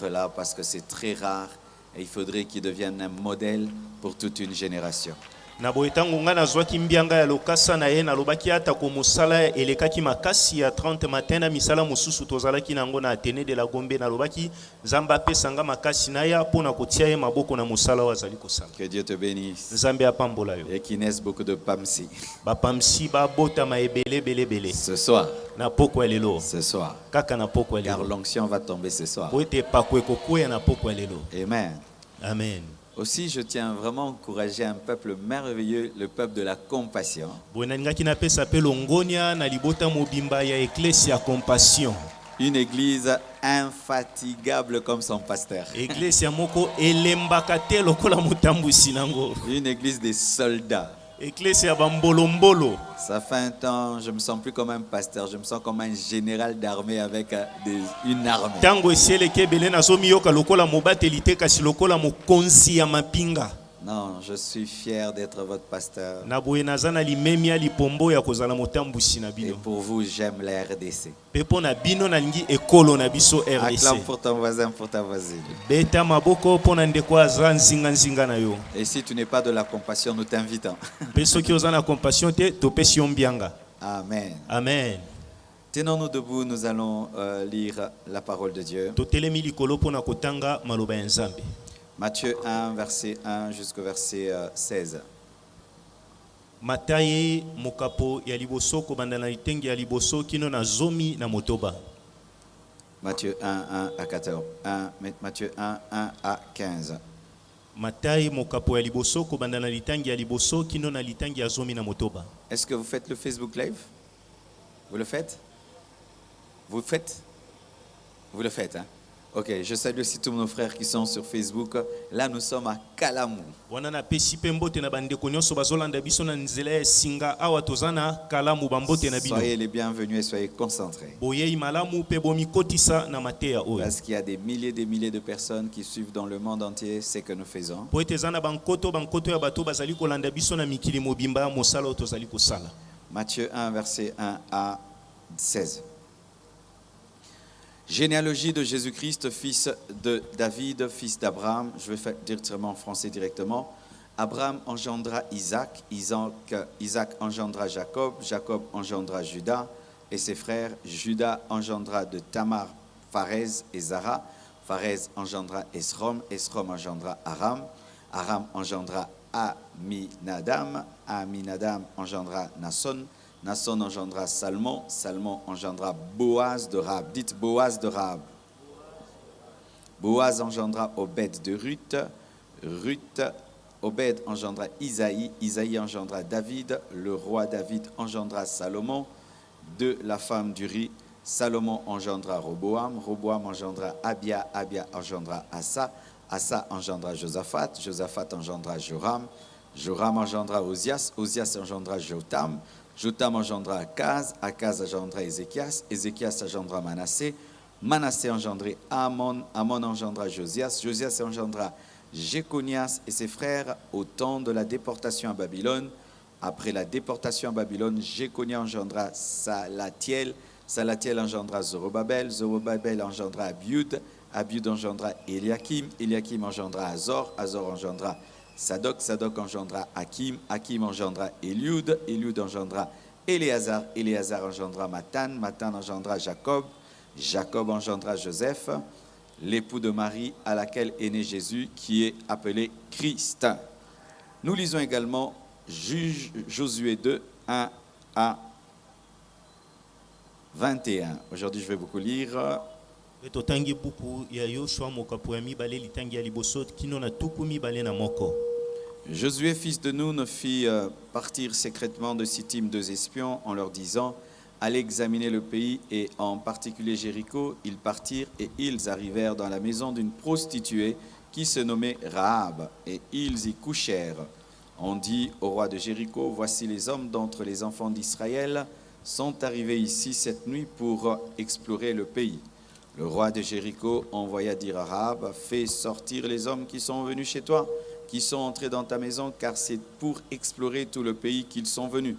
être là parce que c'est très rare et il faudrait qu'il devienne un modèle pour toute une génération. Na boye ntango nga nazwaki mbianga ya lokasa na ye nalobaki atako mosala elekaki makasi ya 30 matin na misala mosusu tozalaki nango na Atene de la Gombe nalobaki Nzambe apesanga makasi na ya mpona kotia ye maboko na mosala wazali kosala. Que Dieu te bénisse Nzambe apambola yo. et qu'il naisse beaucoup de Pamsi. Bapamsi babotama ebele belebele. Ce soir, Na poko elelo. ce soir, Kaka na poko car elelo. l'onction va tomber ce soir. Po ete pakwe kokoya na poko elelo. Amen. Amen. Aussi, je tiens vraiment à encourager un peuple merveilleux, le peuple de la compassion. Boye nalingaki napesa pe longonia na libota mobimba ya Ecclesia Compassion. Une église infatigable comme son pasteur. Ecclesia moko elembaka te lokola motambusi nango. Une église des soldats. Ecclesia bambolombolo. Ça fait un temps, je me sens plus comme un pasteur, je me sens comme un général d'armée avec une armée. Tango eseleke bele nazomi yoka lokola mobateli te kasi lokola mokonzi ya mapinga. Non, je suis fier d'être votre pasteur. Na boye nazana limemi ya lipombo ya kozala motambusi na Et bino. pour vous, j'aime la RDC. Pepo na bino na lingi ekolo na biso RDC. Acclame pour ton voisin, pour ta voisine. Beta maboko pona ndeko aza nzinga nzinga na yo. Et si tu n'es pas de la compassion, nous t'invitons. Peso ki ozana compassion te topesi yo mbianga. Amen. Amen. Tenons-nous debout, nous allons lire la parole de Dieu. Totelemi likolo pona kotanga maloba ya Nzambe. Matthieu 1, verset 1 jusqu'au verset 16. Mataye mokapo ya liboso kobanda na litengi ya liboso kino na zomi na motoba. Matthieu 1, 1 à 14. Matthieu 1, 1 à 15. Mataye mokapo ya liboso kobanda na litangi ya liboso kino na litangi ya zomi na motoba. Est-ce que vous faites le Facebook Live? Vous le faites? Vous le faites? Vous le faites, hein? Ok, je salue aussi tous nos frères qui sont sur Facebook. Là, nous sommes à Kalamou. Wana na pesi pe mbote na bandeko nyonso bazolanda biso na nzela ya singa awa tozana kalamu bambote na bino. Soyez les bienvenus et soyez concentrés. Boyei malamu pe bomikotisa na mateya oyo. Parce qu'il y a des milliers de personnes qui suivent dans le monde entier ce que nous faisons. Po ete zana bankoto ya bato bazali kolanda biso na mikili mobimba mosala oyo tozali kosala. Matthieu 1, verset 1 à 16. Généalogie de Jésus-Christ, fils de David, fils d'Abraham. Je vais faire directement en français directement. Abraham engendra Isaac, Isaac engendra Jacob, Jacob engendra Judas et ses frères. Judas engendra de Tamar, Pharez et Zara. Pharez engendra Esrom, Esrom engendra Aram. Aram engendra Aminadam, Aminadam engendra Nasson. Nasson engendra Salmon, Salmon engendra Boaz de Rab. Dites Boaz de Rab. Boaz engendra Obed de Ruth. Obed engendra Isaïe. Isaïe engendra David. Le roi David engendra Salomon de la femme d'Uri. Salomon engendra Roboam. Roboam engendra Abia. Abia engendra Asa. Asa engendra Josaphat. Josaphat engendra Joram. Joram engendra Osias. Osias engendra Jotam. Jotam engendra Akaz, Akaz engendra Ézéchias, Ézéchias engendra Manassé, Manassé engendra Amon, Amon engendra Josias, Josias engendra Jéconias et ses frères au temps de la déportation à Babylone. Après la déportation à Babylone, Jéconia engendra Salatiel, Salatiel engendra Zorobabel, Zorobabel engendra Abiud, Abiud engendra Eliakim, Eliakim engendra Azor, Azor engendra Sadok, Sadok engendra Hakim, Hakim engendra Eliud, Eliud engendra Éléazar, Éléazar engendra Matan, Matan engendra Jacob, Jacob engendra Joseph, l'époux de Marie à laquelle est né Jésus, qui est appelé Christ. Nous lisons également Josué 2, 1 à 21. Aujourd'hui, je vais beaucoup lire. Totangi buku ya Yoshua mokapo ya mibale litangi ya liboso kino na tuku mibale na moko. Josué, fils de Nun, fit partir secrètement de Sittim 2 espions en leur disant « Allez examiner le pays et en particulier Jéricho. » Ils partirent et ils arrivèrent dans la maison d'une prostituée qui se nommait Rahab et ils y couchèrent. On dit au roi de Jéricho « Voici les hommes d'entre les enfants d'Israël sont arrivés ici cette nuit pour explorer le pays. » Le roi de Jéricho envoya dire à Rahab, fais sortir les hommes qui sont venus chez toi, qui sont entrés dans ta maison, car c'est pour explorer tout le pays qu'ils sont venus.